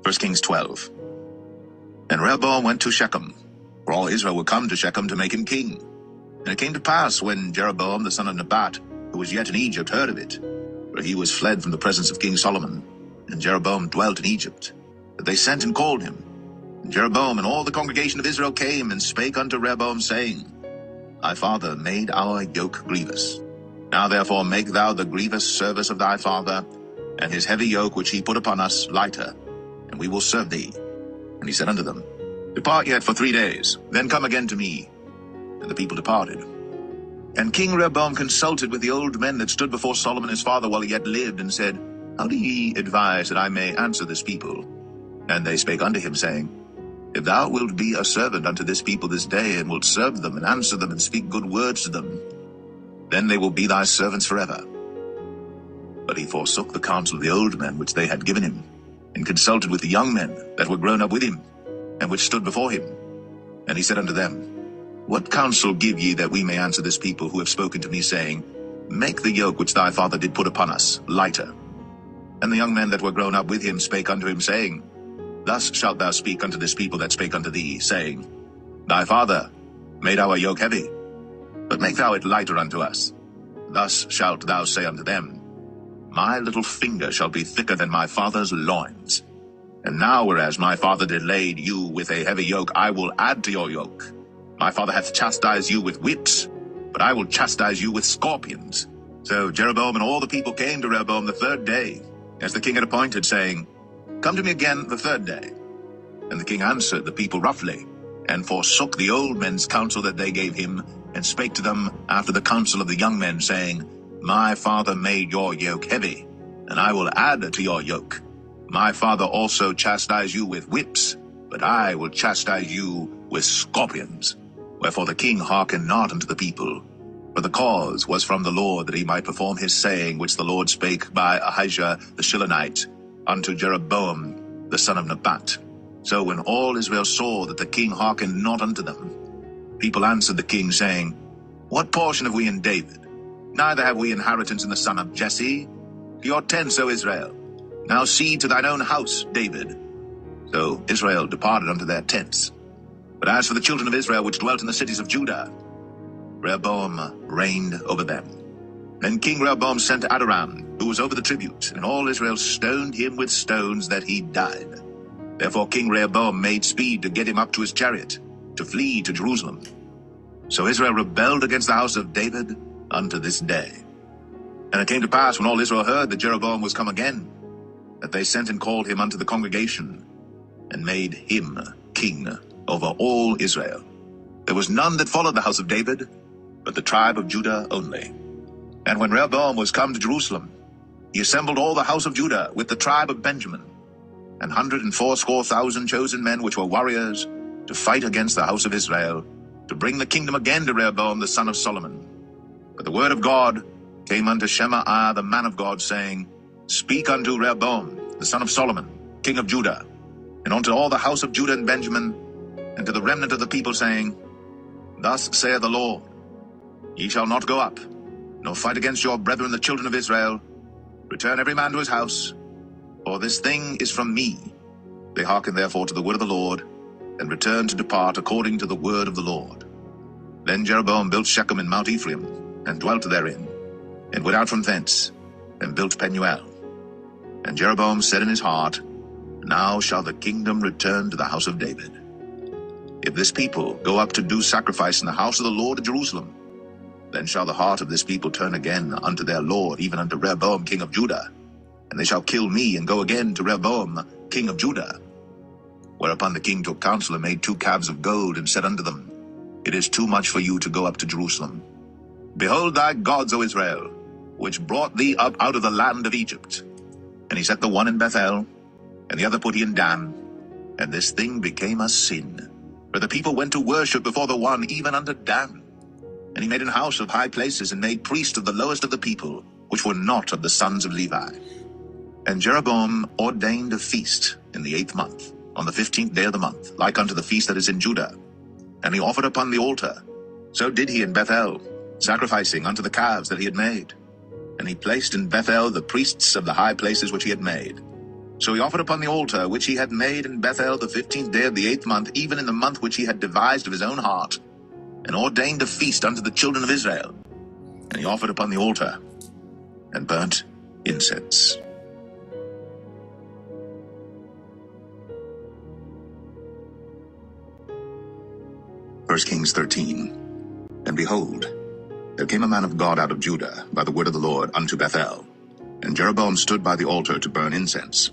1 Kings 12. And Rehoboam went to Shechem, for all Israel were come to Shechem to make him king. And it came to pass, when Jeroboam the son of Nebat, who was yet in Egypt, heard of it, for he was fled from the presence of King Solomon, and Jeroboam dwelt in Egypt, that they sent and called him. And Jeroboam and all the congregation of Israel came and spake unto Rehoboam, saying, Thy father made our yoke grievous. Now therefore make thou the grievous service of thy father, and his heavy yoke which he put upon us lighter, and we will serve thee. And he said unto them, Depart yet for 3 days, then come again to me. And the people departed. And King Rehoboam consulted with the old men that stood before Solomon his father while he yet lived, and said, How do ye advise that I may answer this people? And they spake unto him, saying, If thou wilt be a servant unto this people this day, and wilt serve them, and answer them, and speak good words to them, then they will be thy servants forever. But he forsook the counsel of the old men which they had given him, and consulted with the young men that were grown up with him, and which stood before him. And he said unto them, What counsel give ye that we may answer this people who have spoken to me, saying, Make the yoke which thy father did put upon us lighter? And the young men that were grown up with him spake unto him, saying, Thus shalt thou speak unto this people that spake unto thee, saying, Thy father made our yoke heavy, but make thou it lighter unto us. Thus shalt thou say unto them, My little finger shall be thicker than my father's loins. And now, whereas my father did lade you with a heavy yoke, I will add to your yoke. My father hath chastised you with whips, but I will chastise you with scorpions. So Jeroboam and all the people came to Rehoboam the 3rd day, as the king had appointed, saying, Come to me again the 3rd day. And the king answered the people roughly, and forsook the old men's counsel that they gave him, and spake to them after the counsel of the young men, saying, My father made your yoke heavy, and I will add to your yoke. My father also chastised you with whips, but I will chastise you with scorpions. Wherefore the king hearkened not unto the people, for the cause was from the Lord, that he might perform his saying, which the Lord spake by Ahijah the Shilonite unto Jeroboam the son of Nebat. So when all Israel saw that the king hearkened not unto them, people answered the king, saying, What portion have we in David? Neither have we inheritance in the son of Jesse. To your tents, O Israel. Now see to thine own house, David. So Israel departed unto their tents. But as for the children of Israel which dwelt in the cities of Judah, Rehoboam reigned over them. Then King Rehoboam sent Adoram, who was over the tribute, and all Israel stoned him with stones that he died. Therefore King Rehoboam made speed to get him up to his chariot, to flee to Jerusalem. So Israel rebelled against the house of David unto this day. And it came to pass, when all Israel heard that Jeroboam was come again, that they sent and called him unto the congregation, and made him king over all Israel. There was none that followed the house of David, but the tribe of Judah only. And when Rehoboam was come to Jerusalem, he assembled all the house of Judah with the tribe of Benjamin, 180,000 chosen men which were warriors, to fight against the house of Israel, to bring the kingdom again to Rehoboam the son of Solomon. But the word of God came unto Shemaiah the man of God, saying, Speak unto Rehoboam the son of Solomon, king of Judah, and unto all the house of Judah and Benjamin, and to the remnant of the people, saying, Thus saith the Lord, Ye shall not go up, nor fight against your brethren the children of Israel. Return every man to his house, for this thing is from me. They hearkened therefore to the word of the Lord, and returned to depart according to the word of the Lord. Then Jeroboam built Shechem in Mount Ephraim, and dwelt therein, and went out from thence, and built Penuel. And Jeroboam said in his heart, Now shall the kingdom return to the house of David. If this people go up to do sacrifice in the house of the Lord at Jerusalem, then shall the heart of this people turn again unto their Lord, even unto Rehoboam king of Judah, and they shall kill me, and go again to Rehoboam king of Judah. Whereupon the king took counsel, and made 2 calves of gold, and said unto them, It is too much for you to go up to Jerusalem. Behold thy gods, O Israel, which brought thee up out of the land of Egypt. And he set the one in Bethel, and the other put he in Dan. And this thing became a sin. For the people went to worship before the one, even unto Dan. And he made an house of high places, and made priests of the lowest of the people, which were not of the sons of Levi. And Jeroboam ordained a feast in the 8th month, on the 15th day of the month, like unto the feast that is in Judah. And he offered upon the altar. So did he in Bethel, sacrificing unto the calves that he had made. And he placed in Bethel the priests of the high places which he had made. So he offered upon the altar which he had made in Bethel the 15th day of the 8th month, even in the month which he had devised of his own heart, and ordained a feast unto the children of Israel. And he offered upon the altar, and burnt incense. First Kings 13. And behold, there came a man of God out of Judah by the word of the Lord unto Bethel. And Jeroboam stood by the altar to burn incense.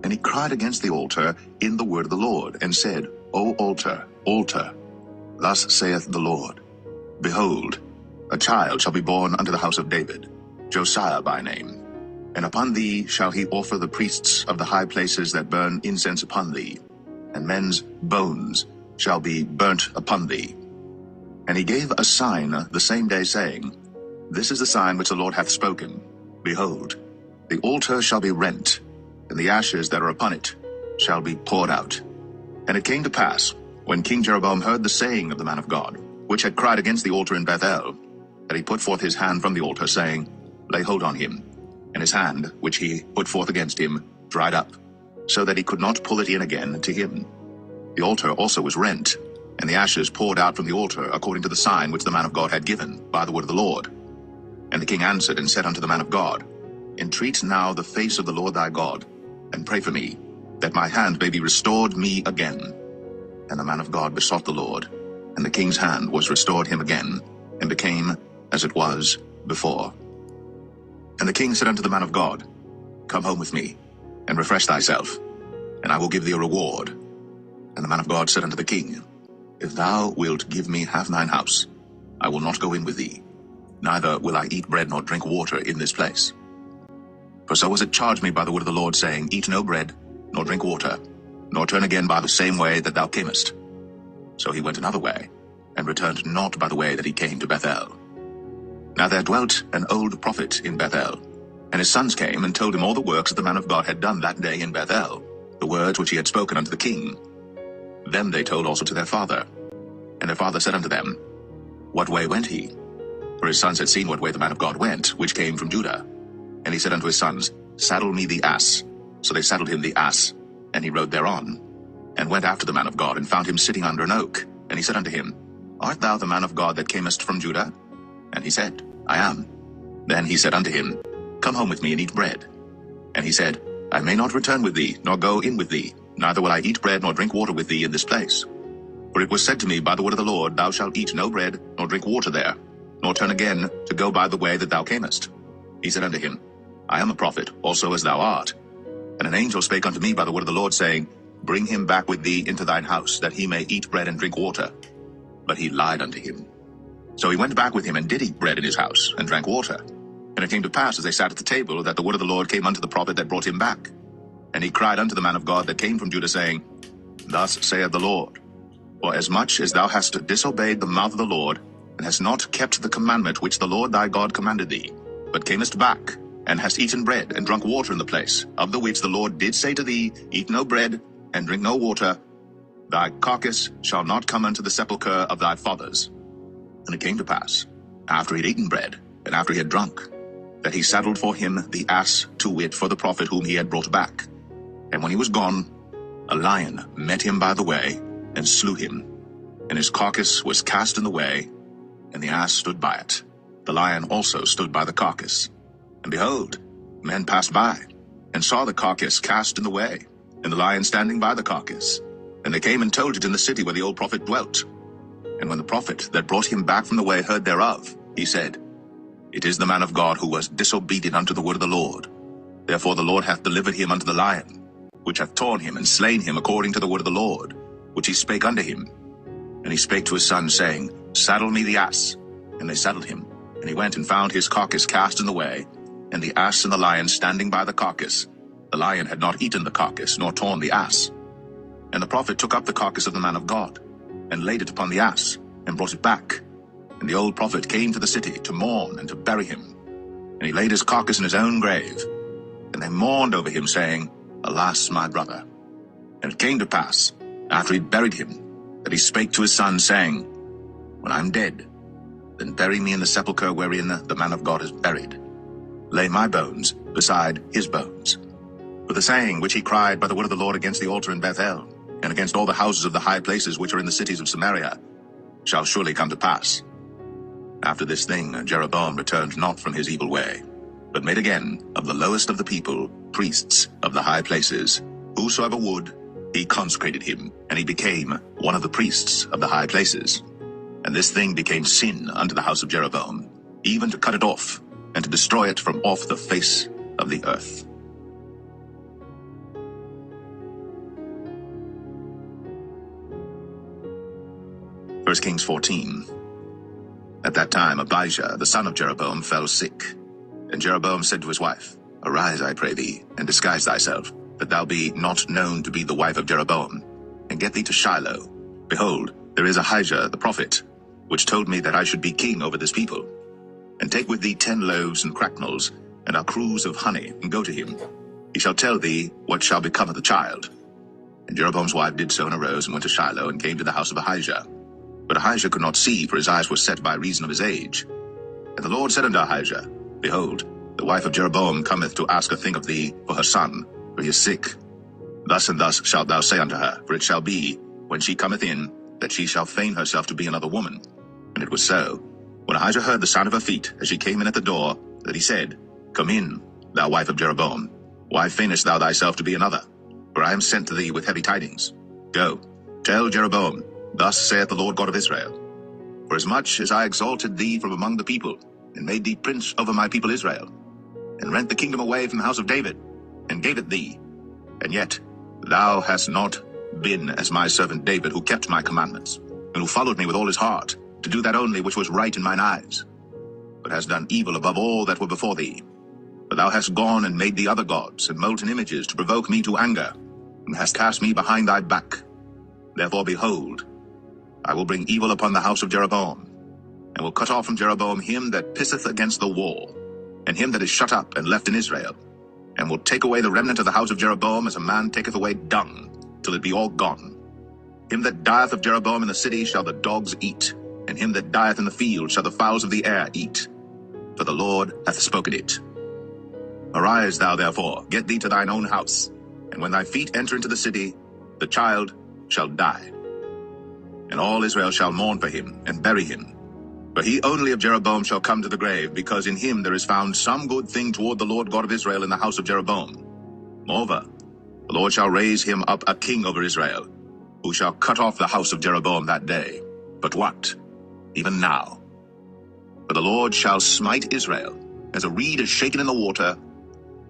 And he cried against the altar in the word of the Lord, and said, O altar, altar, thus saith the Lord, Behold, a child shall be born unto the house of David, Josiah by name. And upon thee shall he offer the priests of the high places that burn incense upon thee, and men's bones shall be burnt upon thee. And he gave a sign the same day, saying, This is the sign which the Lord hath spoken. Behold, the altar shall be rent, and the ashes that are upon it shall be poured out. And it came to pass, when King Jeroboam heard the saying of the man of God, which had cried against the altar in Bethel, that he put forth his hand from the altar, saying, Lay hold on him. And his hand, which he put forth against him, dried up, so that he could not pull it in again to him. The altar also was rent, and the ashes poured out from the altar, according to the sign which the man of God had given by the word of the Lord. And the king answered and said unto the man of God, Entreat now the face of the Lord thy God, and pray for me, that my hand may be restored me again. And the man of God besought the Lord, and the king's hand was restored him again, and became as it was before. And the king said unto the man of God, Come home with me, and refresh thyself, and I will give thee a reward. And the man of God said unto the king, If thou wilt give me half thine house, I will not go in with thee, neither will I eat bread nor drink water in this place. For so was it charged me by the word of the Lord, saying, Eat no bread, nor drink water, nor turn again by the same way that thou camest. So he went another way, and returned not by the way that he came to Bethel. Now there dwelt an old prophet in Bethel, and his sons came and told him all the works that the man of God had done that day in Bethel, the words which he had spoken unto the king. Them they told also to their father. And their father said unto them, What way went he? For his sons had seen what way the man of God went, which came from Judah. And he said unto his sons, Saddle me the ass. So they saddled him the ass, and he rode thereon, and went after the man of God, and found him sitting under an oak. And he said unto him, Art thou the man of God that camest from Judah? And he said, I am. Then he said unto him, Come home with me and eat bread. And he said, I may not return with thee, nor go in with thee, neither will I eat bread nor drink water with thee in this place. For it was said to me by the word of the Lord, Thou shalt eat no bread, nor drink water there, nor turn again to go by the way that thou camest. He said unto him, I am a prophet, also as thou art. And an angel spake unto me by the word of the Lord, saying, Bring him back with thee into thine house, that he may eat bread and drink water. But he lied unto him. So he went back with him, and did eat bread in his house, and drank water. And it came to pass, as they sat at the table, that the word of the Lord came unto the prophet that brought him back. And he cried unto the man of God that came from Judah, saying, Thus saith the Lord, For as much as thou hast disobeyed the mouth of the Lord, and hast not kept the commandment which the Lord thy God commanded thee, but camest back, and hast eaten bread and drunk water in the place, of the which the Lord did say to thee, Eat no bread, and drink no water, thy carcass shall not come unto the sepulchre of thy fathers. And it came to pass, after he had eaten bread, and after he had drunk, that he saddled for him the ass, to wit, for the prophet whom he had brought back. And when he was gone, a lion met him by the way, and slew him. And his carcass was cast in the way, and the ass stood by it. The lion also stood by the carcass. And behold, men passed by, and saw the carcass cast in the way, and the lion standing by the carcass. And they came and told it in the city where the old prophet dwelt. And when the prophet that brought him back from the way heard thereof, he said, It is the man of God who was disobedient unto the word of the Lord. Therefore the Lord hath delivered him unto the lion, which hath torn him and slain him according to the word of the Lord, which he spake unto him. And he spake to his son, saying, Saddle me the ass. And they saddled him. And he went and found his carcass cast in the way, and the ass and the lion standing by the carcass. The lion had not eaten the carcass, nor torn the ass. And the prophet took up the carcass of the man of God, and laid it upon the ass, and brought it back. And the old prophet came to the city to mourn and to bury him. And he laid his carcass in his own grave. And they mourned over him, saying, Alas, my brother. And it came to pass, after he buried him, that he spake to his son, saying, When I am dead, then bury me in the sepulchre wherein the man of God is buried. Lay my bones beside his bones. For the saying which he cried by the word of the Lord against the altar in Bethel, and against all the houses of the high places which are in the cities of Samaria, shall surely come to pass. After this thing Jeroboam returned not from his evil way, but made again of the lowest of the people priests of the high places. Whosoever would, he consecrated him, and he became one of the priests of the high places. And this thing became sin unto the house of Jeroboam, even to cut it off, and to destroy it from off the face of the earth. First Kings 14. At that time Abijah, the son of Jeroboam, fell sick. And Jeroboam said to his wife, Arise, I pray thee, and disguise thyself, that thou be not known to be the wife of Jeroboam, and get thee to Shiloh. Behold, there is Ahijah the prophet, which told me that I should be king over this people. And take with thee 10 loaves and cracknels, and a cruse of honey, and go to him. He shall tell thee what shall become of the child. And Jeroboam's wife did so, and arose, and went to Shiloh, and came to the house of Ahijah. But Ahijah could not see, for his eyes were set by reason of his age. And the Lord said unto Ahijah, Behold, the wife of Jeroboam cometh to ask a thing of thee for her son, for he is sick. Thus and thus shalt thou say unto her, for it shall be, when she cometh in, that she shall feign herself to be another woman. And it was so, when Ahijah heard the sound of her feet, as she came in at the door, that he said, Come in, thou wife of Jeroboam. Why feignest thou thyself to be another? For I am sent to thee with heavy tidings. Go, tell Jeroboam, Thus saith the Lord God of Israel, Forasmuch as I exalted thee from among the people, and made thee prince over my people Israel, and rent the kingdom away from the house of David, and gave it thee, and yet thou hast not been as my servant David, who kept my commandments, and who followed me with all his heart, to do that only which was right in mine eyes, but hast done evil above all that were before thee. For thou hast gone and made thee other gods, and molten images, to provoke me to anger, and hast cast me behind thy back. Therefore, behold, I will bring evil upon the house of Jeroboam, and will cut off from Jeroboam him that pisseth against the wall, and him that is shut up and left in Israel, and will take away the remnant of the house of Jeroboam as a man taketh away dung, till it be all gone. Him that dieth of Jeroboam in the city shall the dogs eat, and him that dieth in the field shall the fowls of the air eat. For the Lord hath spoken it. Arise thou therefore, get thee to thine own house, and when thy feet enter into the city, the child shall die. And all Israel shall mourn for him, and bury him. For he only of Jeroboam shall come to the grave, because in him there is found some good thing toward the Lord God of Israel in the house of Jeroboam. Moreover, the Lord shall raise him up a king over Israel, who shall cut off the house of Jeroboam that day. But what? Even now. For the Lord shall smite Israel, as a reed is shaken in the water,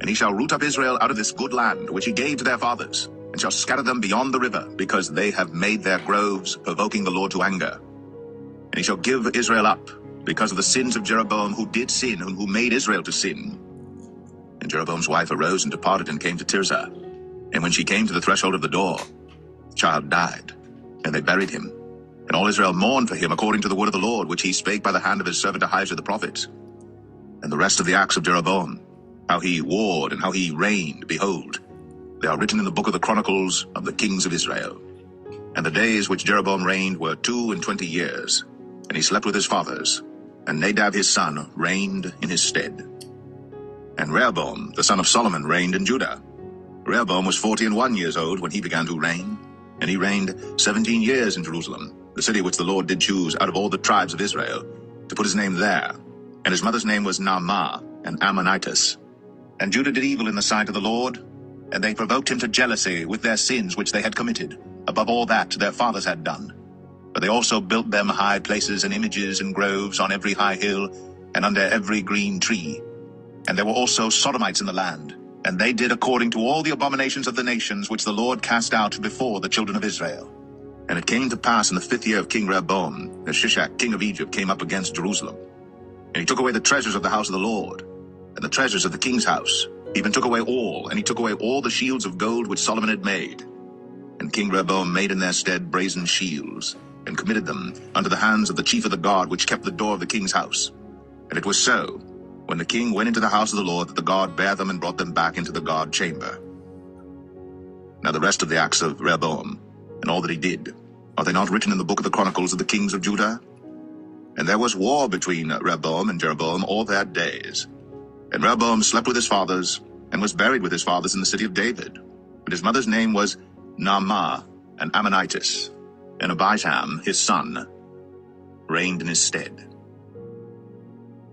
and he shall root up Israel out of this good land, which he gave to their fathers, and shall scatter them beyond the river, because they have made their groves, provoking the Lord to anger. And he shall give Israel up, because of the sins of Jeroboam, who did sin, and who made Israel to sin. And Jeroboam's wife arose and departed, and came to Tirzah. And when she came to the threshold of the door, the child died, and they buried him. And all Israel mourned for him according to the word of the Lord, which he spake by the hand of his servant Ahijah the prophet. And the rest of the acts of Jeroboam, how he warred and how he reigned, behold, they are written in the book of the Chronicles of the kings of Israel. And the days which Jeroboam reigned were 22 years, and he slept with his fathers, and Nadab his son reigned in his stead. And Rehoboam, the son of Solomon, reigned in Judah. Rehoboam was 41 years old when he began to reign, and he reigned 17 years in Jerusalem, the city which the Lord did choose out of all the tribes of Israel, to put his name there. And his mother's name was Naamah, an Ammonitess. And Judah did evil in the sight of the Lord, and they provoked him to jealousy with their sins which they had committed, above all that their fathers had done. For they also built them high places and images and groves on every high hill, and under every green tree. And there were also Sodomites in the land, and they did according to all the abominations of the nations which the Lord cast out before the children of Israel. And it came to pass in the 5th year of King Rehoboam, that Shishak king of Egypt came up against Jerusalem. And he took away the treasures of the house of the Lord, and the treasures of the king's house. He even took away all, and he took away all the shields of gold which Solomon had made. And King Rehoboam made in their stead brazen shields, and committed them unto the hands of the chief of the guard which kept the door of the king's house. And it was so, when the king went into the house of the Lord, that the guard bare them and brought them back into the guard chamber. Now the rest of the acts of Rehoboam, and all that he did, are they not written in the book of the Chronicles of the kings of Judah? And there was war between Rehoboam and Jeroboam all their days. And Rehoboam slept with his fathers, and was buried with his fathers in the city of David. But his mother's name was Naamah, an Ammonitess, and Abijam, his son, reigned in his stead.